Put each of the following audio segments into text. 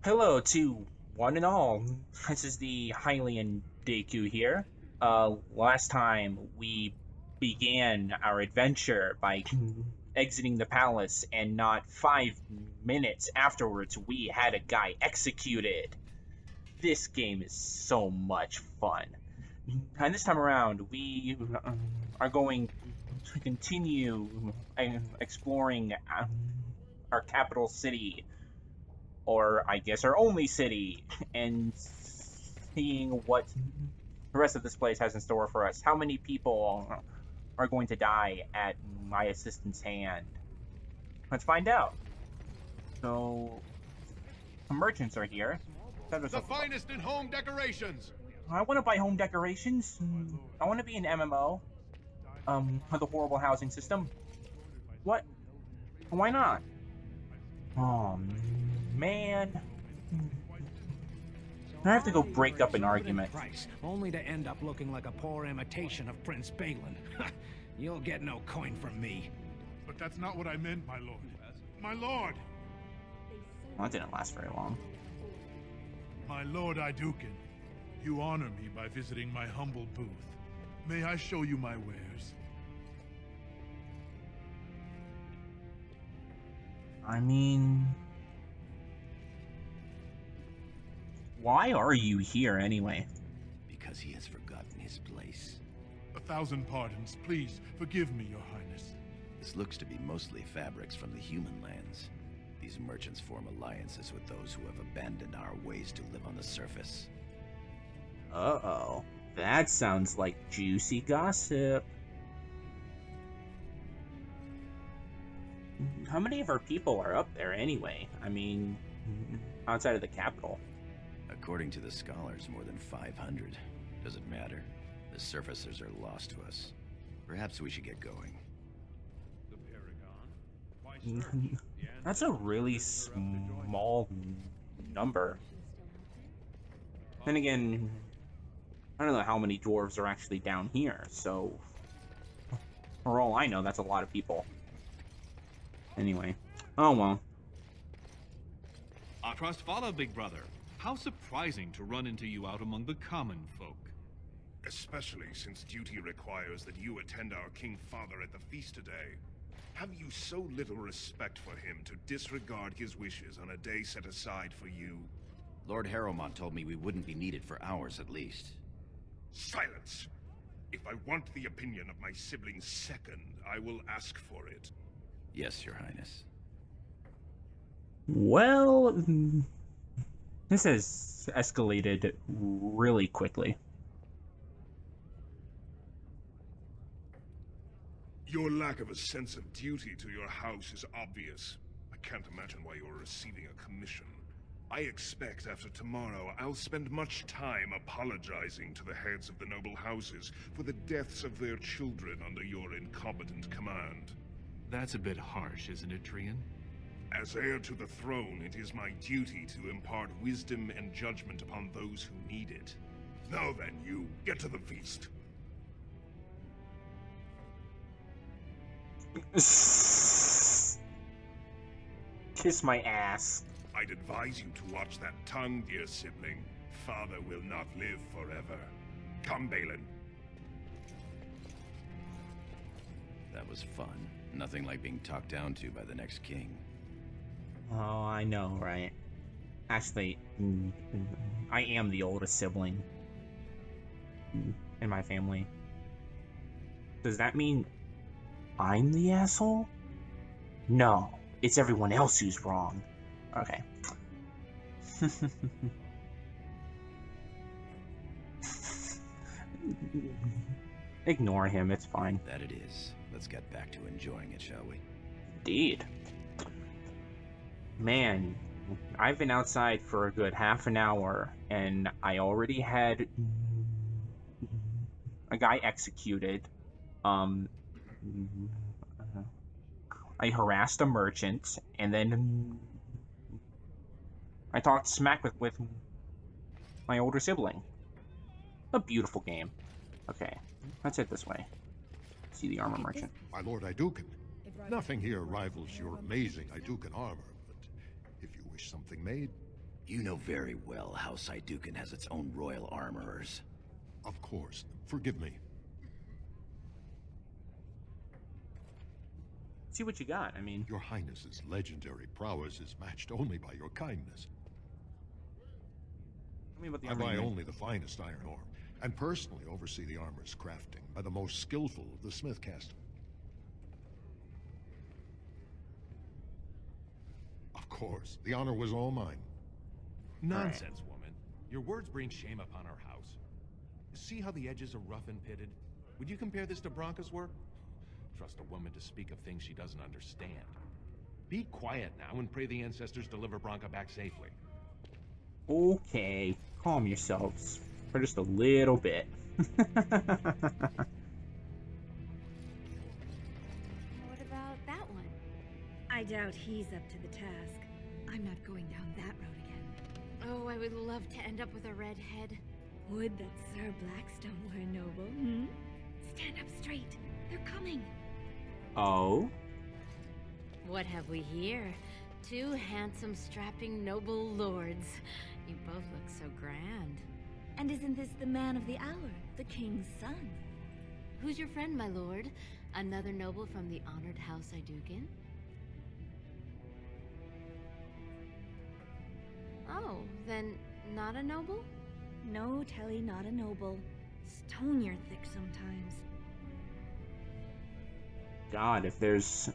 Hello to one and all. This is the Hylian Deku here. Last time we began our adventure by exiting the palace, and not 5 minutes afterwards, we had a guy executed. This game is so much fun. And this time around, we are going to continue exploring our capital city, or I guess our only city, and seeing what the rest of this place has in store for us. How many people are going to die at my assistant's hand? Let's find out. So, some merchants are here. The finest in home decorations! I want to buy home decorations. I want to be an MMO. With a horrible housing system. What? Why not? Oh, man. I have to go break up an argument. Price, only to end up looking like a poor imitation of Prince Balin. You'll get no coin from me. But that's not what I meant, my lord. My lord! Well, that didn't last very long. My lord Idukin, you honor me by visiting my humble booth. May I show you my wares? I mean... Why are you here, anyway? Because he has forgotten his place. 1,000 pardons. Please, forgive me, your highness. This looks to be mostly fabrics from the human lands. These merchants form alliances with those who have abandoned our ways to live on the surface. Uh-oh. That sounds like juicy gossip. How many of our people are up there, anyway? I mean, outside of the capital. According to the scholars, more than 500. Does it matter? The surfacers are lost to us. Perhaps we should get going. That's a really small number. Then again, I don't know how many dwarves are actually down here, so for all I know, that's a lot of people. Anyway, oh well. Our trust follow, big brother. How surprising to run into you out among the common folk. Especially since duty requires that you attend our King Father at the feast today. Have you so little respect for him to disregard his wishes on a day set aside for you? Lord Harrowmont told me we wouldn't be needed for hours at least. Silence! If I want the opinion of my sibling's second, I will ask for it. Yes, your highness. Well, this has escalated really quickly. Your lack of a sense of duty to your house is obvious. I can't imagine why you're receiving a commission. I expect after tomorrow I'll spend much time apologizing to the heads of the noble houses for the deaths of their children under your incompetent command. That's a bit harsh, isn't it, Trian? As heir to the throne, it is my duty to impart wisdom and judgment upon those who need it. Now then, you, get to the feast. Kiss my ass. I'd advise you to watch that tongue, dear sibling. Father will not live forever. Come, Balin. That was fun. Nothing like being talked down to by the next king. Oh, I know, right? Actually, I am the oldest sibling in my family. Does that mean I'm the asshole? No, it's everyone else who's wrong. Okay. Ignore him, it's fine. That it is. Let's get back to enjoying it, shall we? Indeed. Man, I've been outside for a good half an hour, and I already had a guy executed. I harassed a merchant, and then I talked smack with my older sibling. A beautiful game. Okay, let's head this way. See the armor merchant. My lord Idukin, nothing here rivals your amazing Idukin armor, but if you wish something made... You know very well House Iduken has its own royal armorers. Of course. Forgive me. See what you got. I mean, Your Highness's legendary prowess is matched only by your kindness. tell me about the I armor buy you made. only the finest iron ore, and personally oversee the armor's crafting by the most skillful of the smith caste. Of course, the honor was all mine. Nonsense, woman. Your words bring shame upon our house. See how the edges are rough and pitted? Would you compare this to Bronca's work? Trust a woman to speak of things she doesn't understand. Be quiet now and pray the ancestors deliver Bronca back safely. Okay, calm yourselves for just a little bit. What about that one? I doubt he's up to the task. I'm not going down that road again. Oh, I would love to end up with a red head. Would that Sir Blackstone were a noble, hmm? Stand up straight. They're coming. Oh? What have we here? Two handsome, strapping, noble lords. You both look so grand. And isn't this the man of the hour, the king's son? Who's your friend, my lord? Another noble from the honored House Iduken? Oh, then not a noble? No, Telly, not a noble. Stone you're thick sometimes. God, if there's...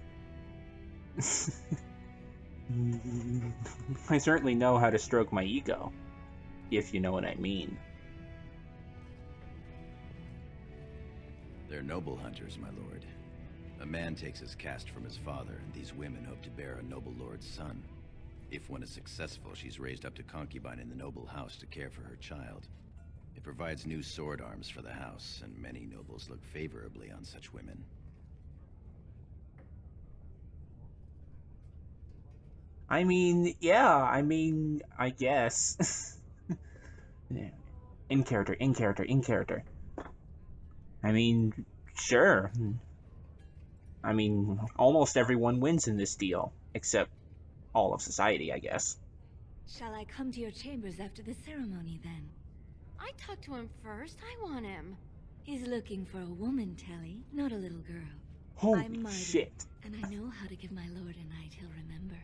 I certainly know how to stroke my ego, if you know what I mean. They're noble hunters, my lord. A man takes his caste from his father, and these women hope to bear a noble lord's son. If one is successful, she's raised up to concubine in the noble house to care for her child. It provides new sword arms for the house, and many nobles look favorably on such women. I mean, yeah, I guess. Yeah. In character, in character, in character. I mean, sure. I mean, almost everyone wins in this deal, except all of society, I guess. Shall I come to your chambers after the ceremony, then? I talked to him first. I want him. He's looking for a woman, Telly, not a little girl. Holy I'm mighty, shit. and I know how to give my lord a night he'll remember.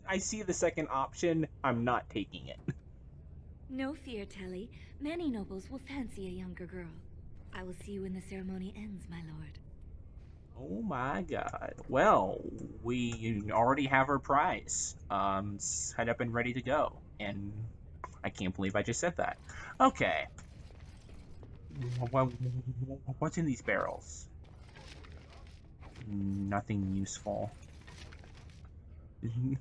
I see the second option. I'm not taking it. No fear, Telly. Many nobles will fancy a younger girl. I will see you when the ceremony ends, my lord. Oh my god. Well, we already have our prize. Set up and ready to go. And I can't believe I just said that. Okay. What's in these barrels? Nothing useful.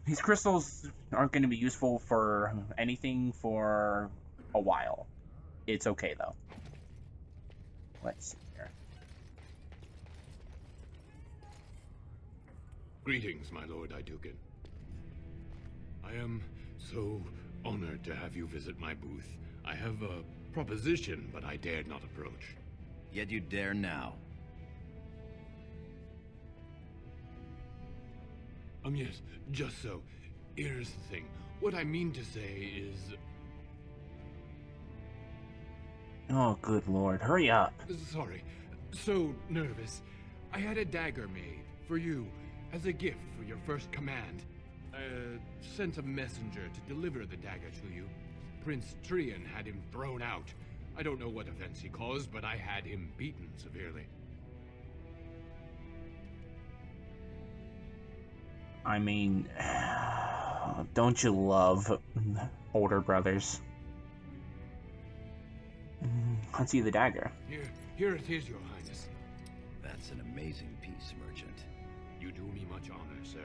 These crystals aren't going to be useful for anything for a while. It's okay, though. Let's see here. Greetings, my lord Iduken. I am so honored to have you visit my booth. I have a proposition, but I dared not approach. Yet you dare now. Yes, just so. Here's the thing. What I mean to say is... Oh, good lord. Hurry up. Sorry. So nervous. I had a dagger made for you as a gift for your first command. Sent a messenger to deliver the dagger to you. Prince Treason had him thrown out. I don't know what offense he caused, but I had him beaten severely. I mean, don't you love older brothers? Let's see the dagger. Here it is, your highness. That's an amazing piece, merchant. You do me much honor, sir.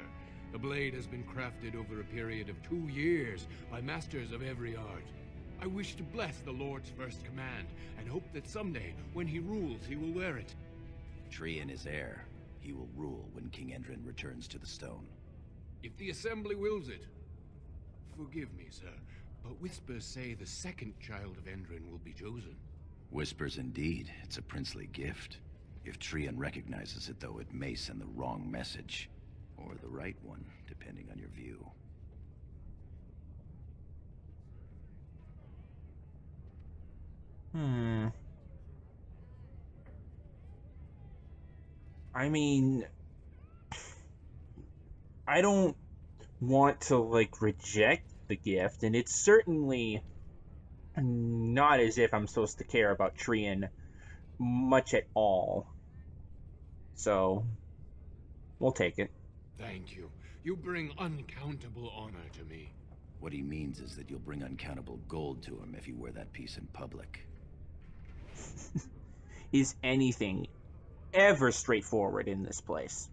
The blade has been crafted over a period of 2 years by masters of every art. I wish to bless the Lord's first command, and hope that someday, when he rules, he will wear it. Treason is heir. He will rule when King Endrin returns to the stone. If the assembly wills it. Forgive me, sir, but whispers say the second child of Endrin will be chosen. Whispers indeed. It's a princely gift. If Treason recognizes it, though, it may send the wrong message. Or the right one, depending on your view. I mean, I don't want to, like, reject the gift, and it's certainly not as if I'm supposed to care about Trian much at all. So, we'll take it. Thank you. You bring uncountable honor to me. What he means is that you'll bring uncountable gold to him if you wear that piece in public. Is anything ever straightforward in this place?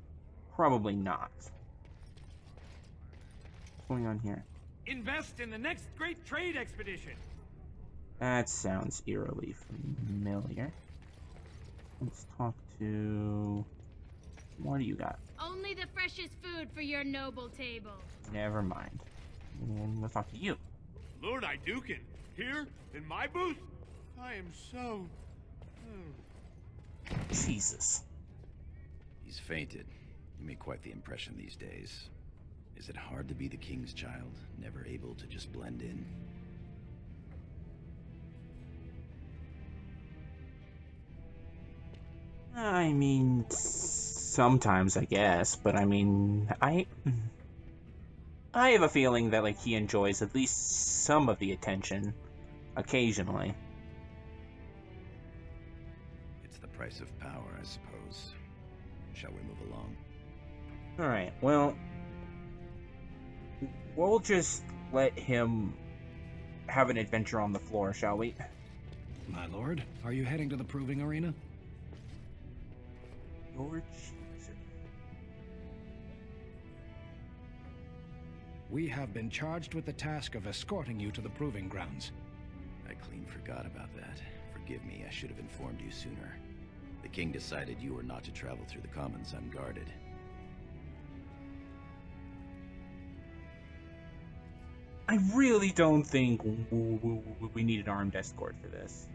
Probably not. What's going on here? Invest in the next great trade expedition. That sounds eerily familiar. Let's talk to... What do you got? Only the freshest food for your noble table. Never mind. Let's talk to you. Lord Iduken, here in my booth? I am so... Jesus. He's fainted. You make quite the impression these days. Is it hard to be the king's child, never able to just blend in? I mean, sometimes I guess, but I mean, I have a feeling that, like, he enjoys at least some of the attention occasionally. It's the price of power, I suppose. Shall we move along? Alright, well, we'll just let him have an adventure on the floor, shall we? My lord, are you heading to the proving arena? Your Caesar. We have been charged with the task of escorting you to the proving grounds. I clean forgot about that. Forgive me, I should have informed you sooner. The king decided you were not to travel through the commons unguarded. I really don't think we need an armed escort for this.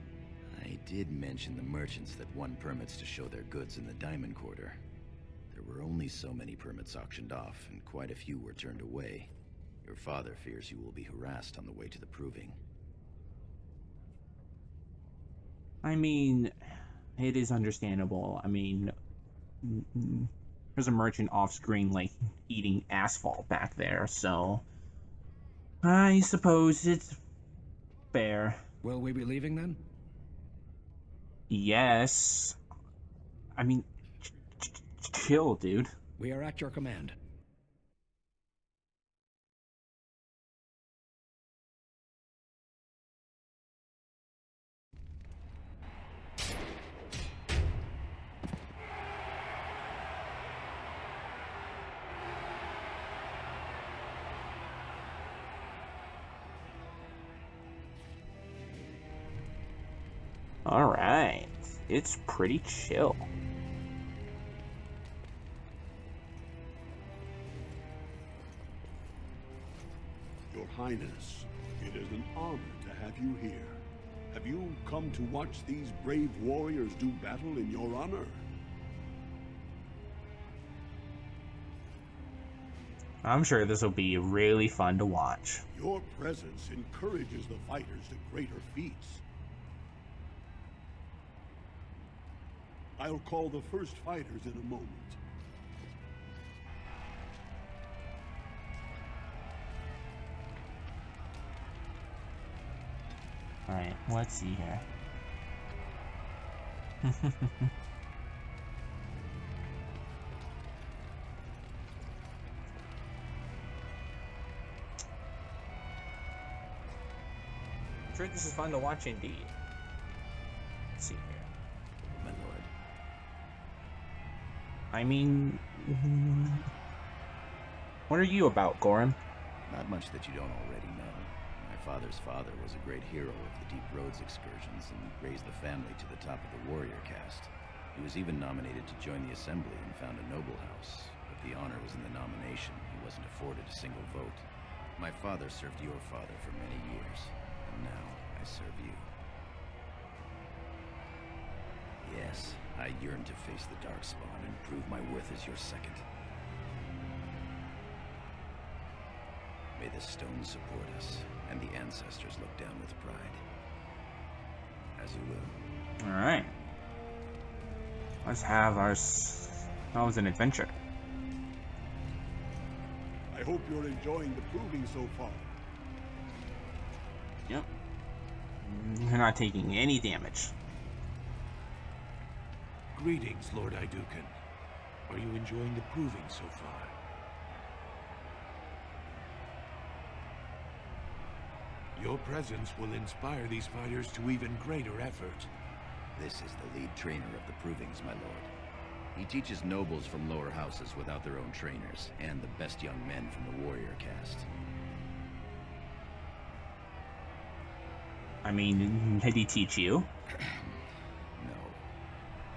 I did mention the merchants that won permits to show their goods in the Diamond Quarter. There were only so many permits auctioned off, and quite a few were turned away. Your father fears you will be harassed on the way to the proving. I mean, it is understandable. I mean, there's a merchant off-screen, like, eating asphalt back there, so... I suppose it's fair. Will we be leaving then? Yes. I mean, chill, dude. We are at your command. Alright. It's pretty chill. Your Highness, it is an honor to have you here. Have you come to watch these brave warriors do battle in your honor? I'm sure this will be really fun to watch. Your presence encourages the fighters to greater feats. I'll call the first fighters in a moment. Alright, let's see here. I'm sure this is fun to watch indeed. Let's see here. My lord. I mean... What are you about, Gorum? Not much that you don't already know. My father's father was a great hero of the Deep Roads excursions and raised the family to the top of the warrior caste. He was even nominated to join the assembly and found a noble house, but the honor was in the nomination. He wasn't afforded a single vote. My father served your father for many years, and now I serve you. Yes, I yearn to face the Darkspawn and prove my worth as your second. the stones support us, and the ancestors look down with pride. As you will. Alright. Let's have ourselves an adventure. I hope you're enjoying the proving so far. Yep. You're not taking any damage. Greetings, Lord Iduken. Are you enjoying the proving so far? Your presence will inspire these fighters to even greater effort. This is the lead trainer of the provings, my lord. He teaches nobles from lower houses without their own trainers, and the best young men from the warrior caste. I mean, did he teach you? No.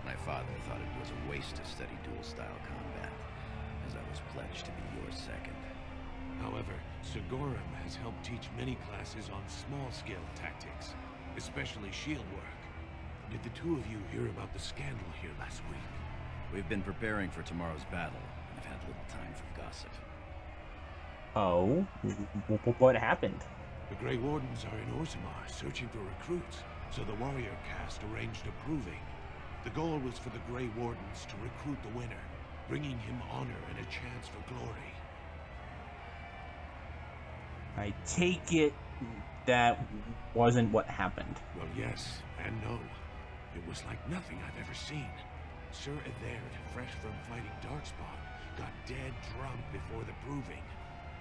My father thought it was a waste to study dual-style combat, as I was pledged to be your second. However, Sigorum has helped teach many classes on small-scale tactics, especially shield work. Did the two of you hear about the scandal here last week? We've been preparing for tomorrow's battle, and I've had little time for gossip. Oh? What happened? The Grey Wardens are in Orzammar searching for recruits, so the warrior caste arranged a proving. The goal was for the Grey Wardens to recruit the winner, bringing him honor and a chance for glory. I take it that wasn't what happened. Well, yes and no. It was like nothing I've ever seen. Sir Evert, fresh from fighting Darkspawn, got dead drunk before the proving.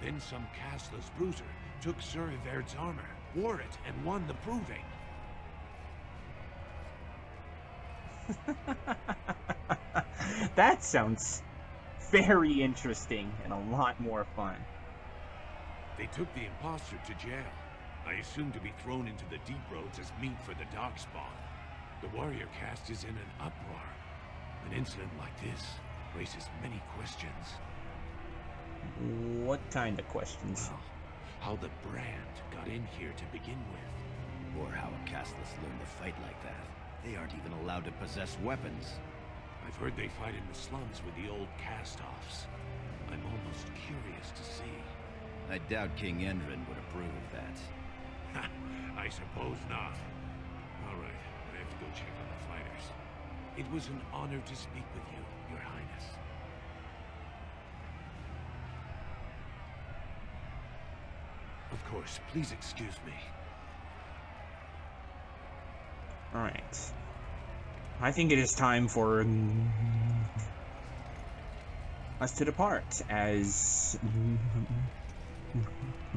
Then some casteless bruiser took Sir Evert's armor, wore it, and won the proving. That sounds very interesting and a lot more fun. They took the imposter to jail. I assume to be thrown into the deep roads as meat for the Darkspawn. The warrior caste is in an uproar. An incident like this raises many questions. What kind of questions? Well, how the brand got in here to begin with. Or how a casteless learned to fight like that. They aren't even allowed to possess weapons. I've heard they fight in the slums with the old cast-offs. I'm almost curious to see. I doubt King Endrin would approve of that. I suppose not. All right, I have to go check on the fighters. It was an honor to speak with you, Your Highness. Of course, please excuse me. Alright. I think it is time for us to depart, as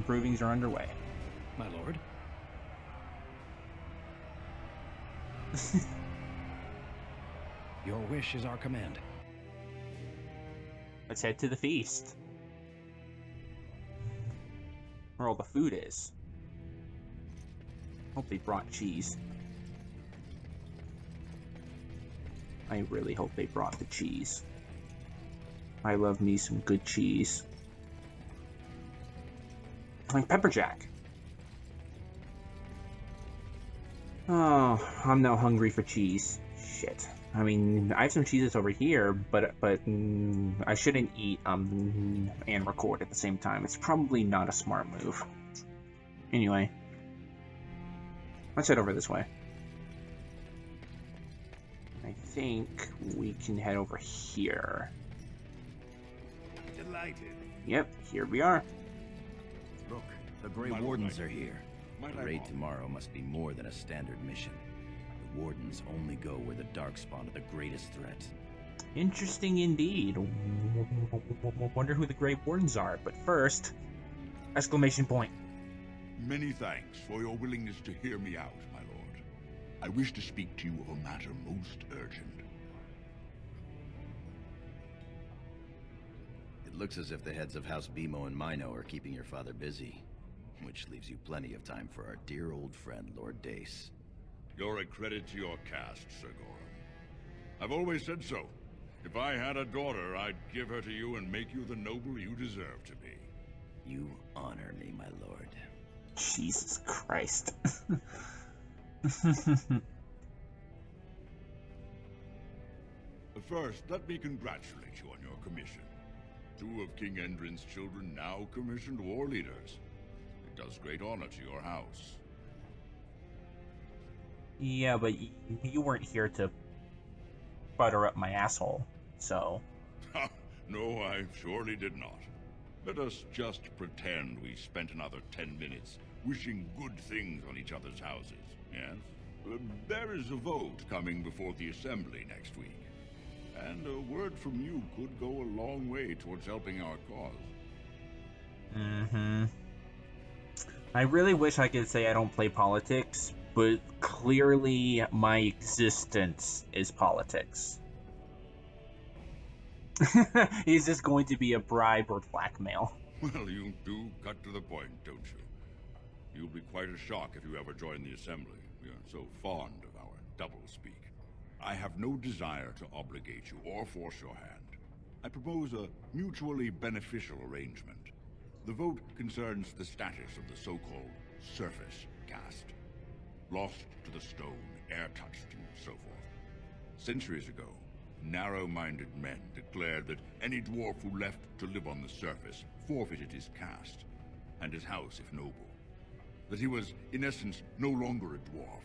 provings are underway. My lord? Your wish is our command. Let's head to the feast. Where all the food is. Hope they brought cheese. I really hope they brought the cheese. I love me some good cheese. Like pepper jack. Oh, I'm now hungry for cheese. Shit. I mean, I have some cheeses over here, but I shouldn't eat and record at the same time. It's probably not a smart move. Anyway, let's head over this way. I think we can head over here. Delighted. Yep, here we are. Look, the Grey Wardens are here. The raid tomorrow must be more than a standard mission. The Wardens only go where the Darkspawn are the greatest threat. Interesting indeed. Wonder who the Grey Wardens are, but first, exclamation point. Many thanks for your willingness to hear me out, my lord. I wish to speak to you of a matter most urgent. It looks as if the heads of House Bimo and Mino are keeping your father busy, which leaves you plenty of time for our dear old friend, Lord Dace. You're a credit to your caste, Sir Gorum. I've always said so. If I had a daughter, I'd give her to you and make you the noble you deserve to be. You honor me, my lord. Jesus Christ. First, let me congratulate you on your commission. 2 of King Endrin's children now commissioned war leaders. does great honor to your house. Yeah, but you weren't here to butter up my asshole, so... Ha! No, I surely did not. Let us just pretend we spent another 10 minutes wishing good things on each other's houses, yes? There is a vote coming before the Assembly next week, and a word from you could go a long way towards helping our cause. Mm-hmm. I really wish I could say I don't play politics, but clearly my existence is politics. Is this going to be a bribe or blackmail? Well, you do cut to the point, don't you? You'll be quite a shock if you ever join the Assembly. We are so fond of our doublespeak. I have no desire to obligate you or force your hand. I propose a mutually beneficial arrangement. The vote concerns the status of the so-called surface caste. Lost to the stone, air-touched, and so forth. Centuries ago, narrow-minded men declared that any dwarf who left to live on the surface forfeited his caste, and his house if noble. That he was, in essence, no longer a dwarf.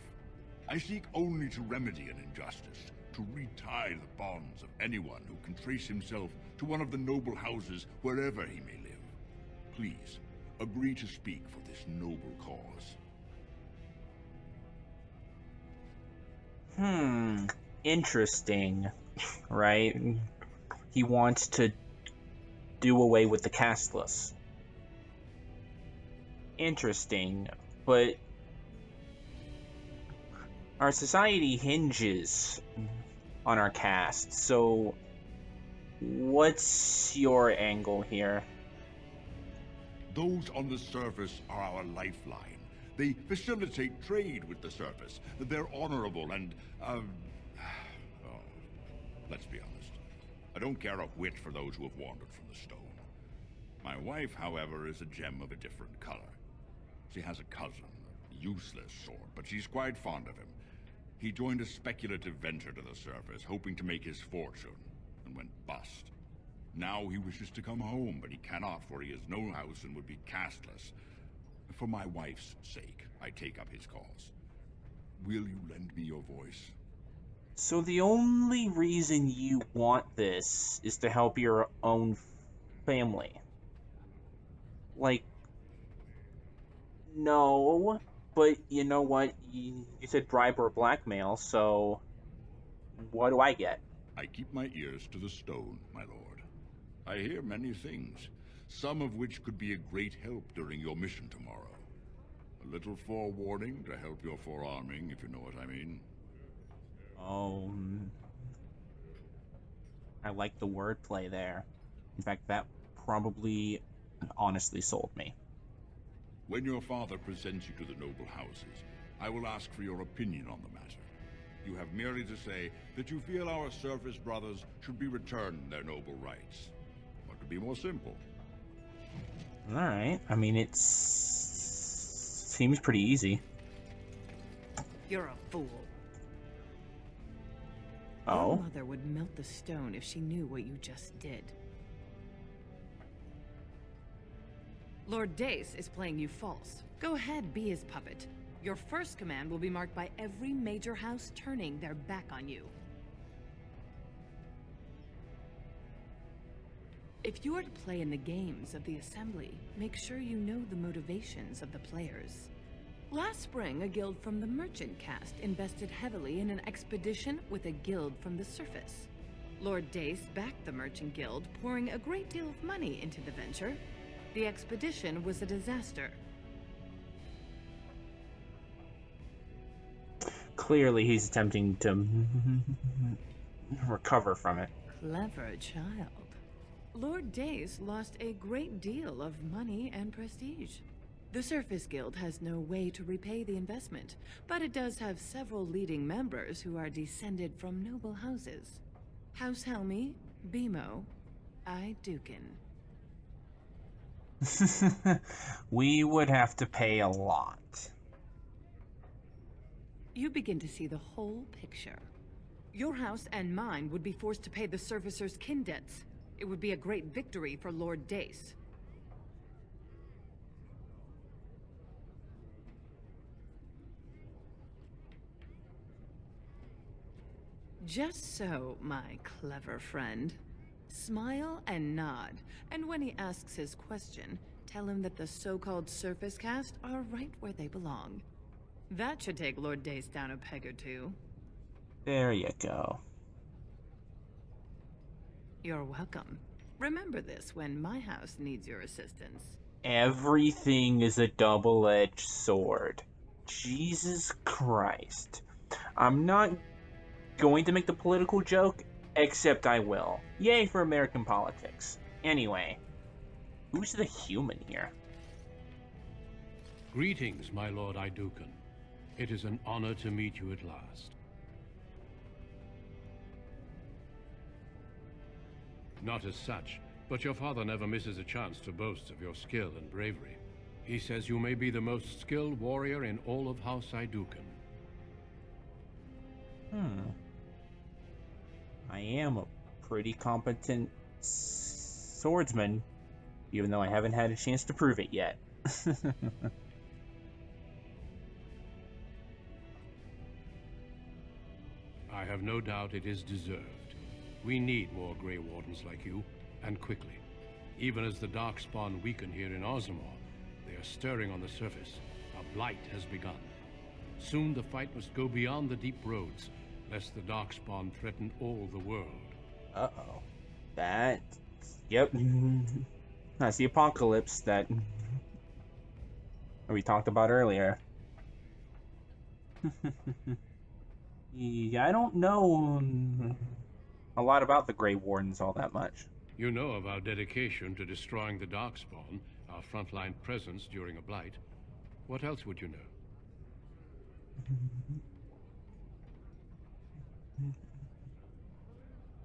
I seek only to remedy an injustice, to retie the bonds of anyone who can trace himself to one of the noble houses wherever he may live. Please, agree to speak for this noble cause. Interesting, right? He wants to do away with the casteless. Interesting, but our society hinges on our caste, so what's your angle here? Those on the surface are our lifeline. They facilitate trade with the surface. They're honorable and, let's be honest. I don't care a whit for those who have wandered from the stone. My wife, however, is a gem of a different color. She has a cousin, a useless sort, but she's quite fond of him. He joined a speculative venture to the surface, hoping to make his fortune, and went bust. Now he wishes to come home, but he cannot, for he has no house and would be casteless. For my wife's sake, I take up his cause. Will you lend me your voice? So the only reason you want this is to help your own family? Like, no, but you know what? You said bribe or blackmail, so what do I get? I keep my ears to the stone, my lord. I hear many things, some of which could be a great help during your mission tomorrow. A little forewarning to help your forearming, if you know what I mean. Oh, I like the wordplay there. In fact, that probably honestly sold me. When your father presents you to the noble houses, I will ask for your opinion on the matter. You have merely to say that you feel our surface brothers should be returned their noble rights. What could be more simple? Alright, I mean, seems pretty easy. You're a fool. Oh? Your mother would melt the stone if she knew what you just did. Lord Dace is playing you false. Go ahead, be his puppet. Your first command will be marked by every major house turning their back on you. If you are to play in the games of the Assembly, make sure you know the motivations of the players. Last spring, a guild from the Merchant caste invested heavily in an expedition with a guild from the surface. Lord Dace backed the Merchant Guild, pouring a great deal of money into the venture. The expedition was a disaster. Clearly, he's attempting to recover from it. Clever child. Lord Dace lost a great deal of money and prestige. The Surface Guild has no way to repay the investment, but it does have several leading members who are descended from noble houses. House Helmi, Bimo, I Dukin. We would have to pay a lot. You begin to see the whole picture. Your house and mine would be forced to pay the Surfacer's kin debts. It would be a great victory for Lord Dace. Just so, my clever friend. Smile and nod, and when he asks his question, tell him that the so-called surface caste are right where they belong. That should take Lord Dace down a peg or two. There you go. You're welcome. Remember this when my house needs your assistance. Everything is a double-edged sword. Jesus Christ. I'm not going to make the political joke, except I will. Yay for American politics. Anyway, who's the human here? Greetings, my lord Idukan. It is an honor to meet you at last. Not as such, but your father never misses a chance to boast of your skill and bravery. He says you may be the most skilled warrior in all of House Idukan. I am a pretty competent swordsman, even though I haven't had a chance to prove it yet. I have no doubt it is deserved. We need more Grey Wardens like you, and quickly. Even as the Darkspawn weaken here in Orzammar, they are stirring on the surface. A blight has begun. Soon the fight must go beyond the deep roads, lest the Darkspawn threaten all the world. Uh-oh. Yep. That's the apocalypse that we talked about earlier. Yeah, I don't know a lot about the Grey Wardens all that much. You know of our dedication to destroying the Darkspawn, our frontline presence during a blight. What else would you know?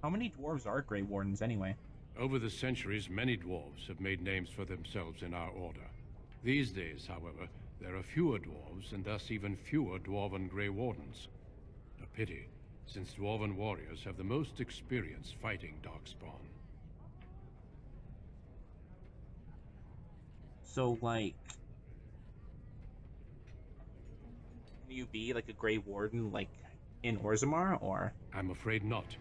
How many dwarves are Grey Wardens anyway? Over the centuries, many dwarves have made names for themselves in our order. These days, however, there are fewer dwarves and thus even fewer dwarven Grey Wardens. A pity, since dwarven warriors have the most experience fighting Darkspawn. So, like, can you be like a Grey Warden, like, in Orzammar, or? I'm afraid not.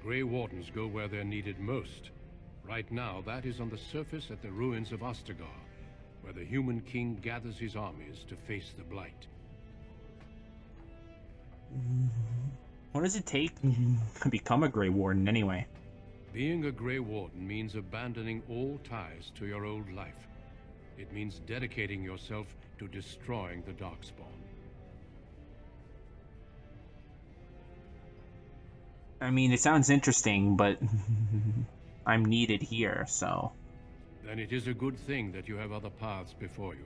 Grey Wardens go where they're needed most. Right now, that is on the surface at the ruins of Ostagar, where the human king gathers his armies to face the blight. What does it take to become a Grey Warden, anyway? Being a Grey Warden means abandoning all ties to your old life. It means dedicating yourself to destroying the Darkspawn. I mean, it sounds interesting, but I'm needed here, so... Then it is a good thing that you have other paths before you.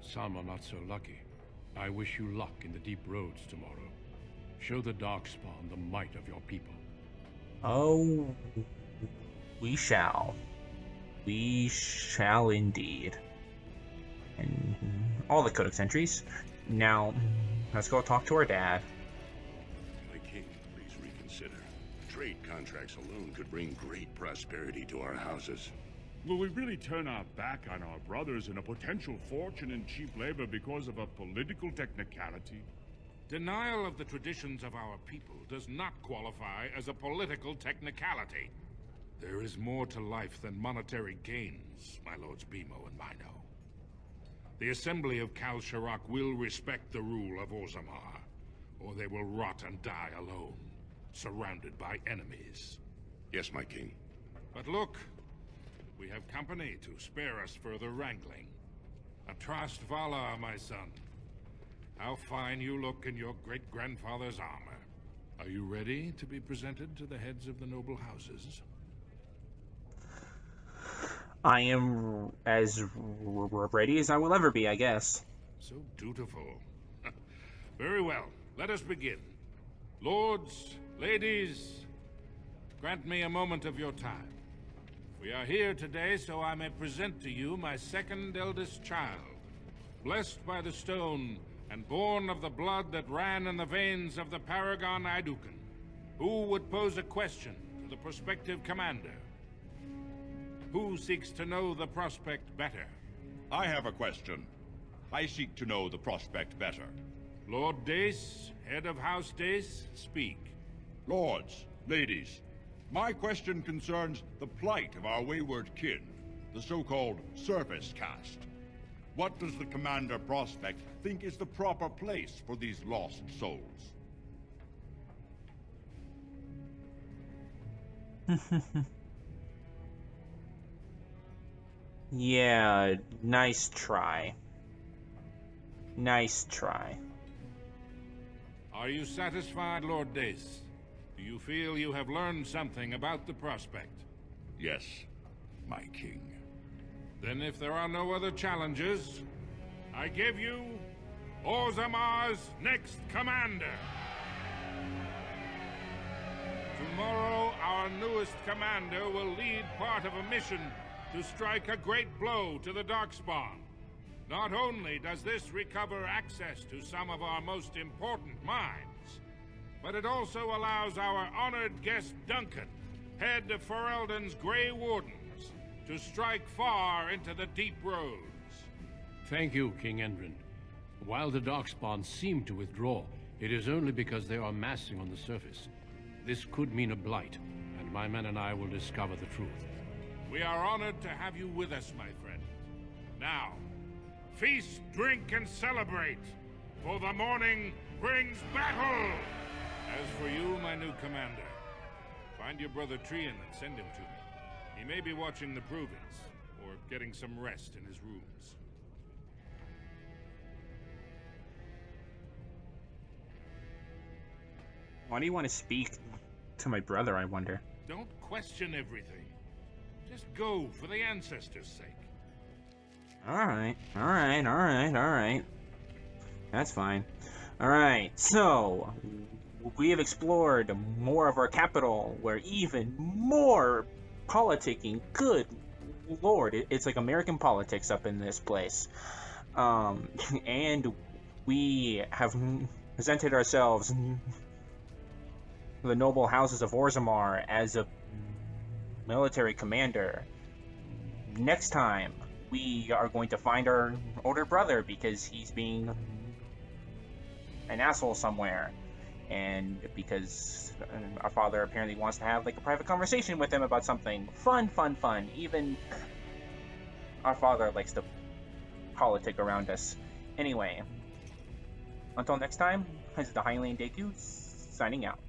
Some are not so lucky. I wish you luck in the deep roads tomorrow. Show the Darkspawn the might of your people. Oh, we shall. We shall indeed. And all the Codex entries. Now, let's go talk to our dad. My king, please reconsider. Trade contracts alone could bring great prosperity to our houses. Will we really turn our back on our brothers and a potential fortune in cheap labor because of a political technicality? Denial of the traditions of our people does not qualify as a political technicality. There is more to life than monetary gains, my lords Bimo and Mino. The Assembly of Kal Sharrak will respect the rule of Orzammar, or they will rot and die alone, surrounded by enemies. Yes, my king. But look, we have company to spare us further wrangling. Atrast Vala, my son. How fine you look in your great-grandfather's armor. Are you ready to be presented to the heads of the noble houses? I am as ready as I will ever be, I guess. So dutiful. Very well, let us begin. Lords, ladies, grant me a moment of your time. We are here today so I may present to you my second eldest child, blessed by the stone and born of the blood that ran in the veins of the Paragon Idukan. Who would pose a question to the prospective commander? Who seeks to know the prospect better? I have a question. I seek to know the prospect better. Lord Dace, head of House Dace, speak. Lords, ladies, my question concerns the plight of our wayward kin, the so-called surface caste. What does the Commander Prospect think is the proper place for these lost souls? Yeah, nice try. Nice try. Are you satisfied, Lord Dace? Do you feel you have learned something about the Prospect? Yes, my king. Then if there are no other challenges, I give you Orzammar's next commander. Tomorrow, our newest commander will lead part of a mission to strike a great blow to the Darkspawn. Not only does this recover access to some of our most important mines, but it also allows our honored guest Duncan, head of Ferelden's Grey Wardens, to strike far into the deep roads. Thank you, King Endrin. While the Darkspawn seem to withdraw, it is only because they are massing on the surface. This could mean a blight, and my men and I will discover the truth. We are honored to have you with us, my friend. Now, feast, drink, and celebrate, for the morning brings battle! As for you, my new commander, find your brother Treason and send him to me. He may be watching the Provence, or getting some rest in his rooms. Why do you want to speak to my brother, I wonder? Don't question everything. Just go for the ancestors' sake. Alright, alright, alright, alright. That's fine. Alright, so we have explored more of our capital, where even more politicking. Good lord, it's like American politics up in this place. And we have presented ourselves, the noble houses of Orzammar, as a military commander. Next time, we are going to find our older brother because he's being an asshole somewhere, and because our father apparently wants to have like a private conversation with him about something. Fun. Even our father likes to politic around us. Anyway, until next time, this is the Hylian Deku signing out.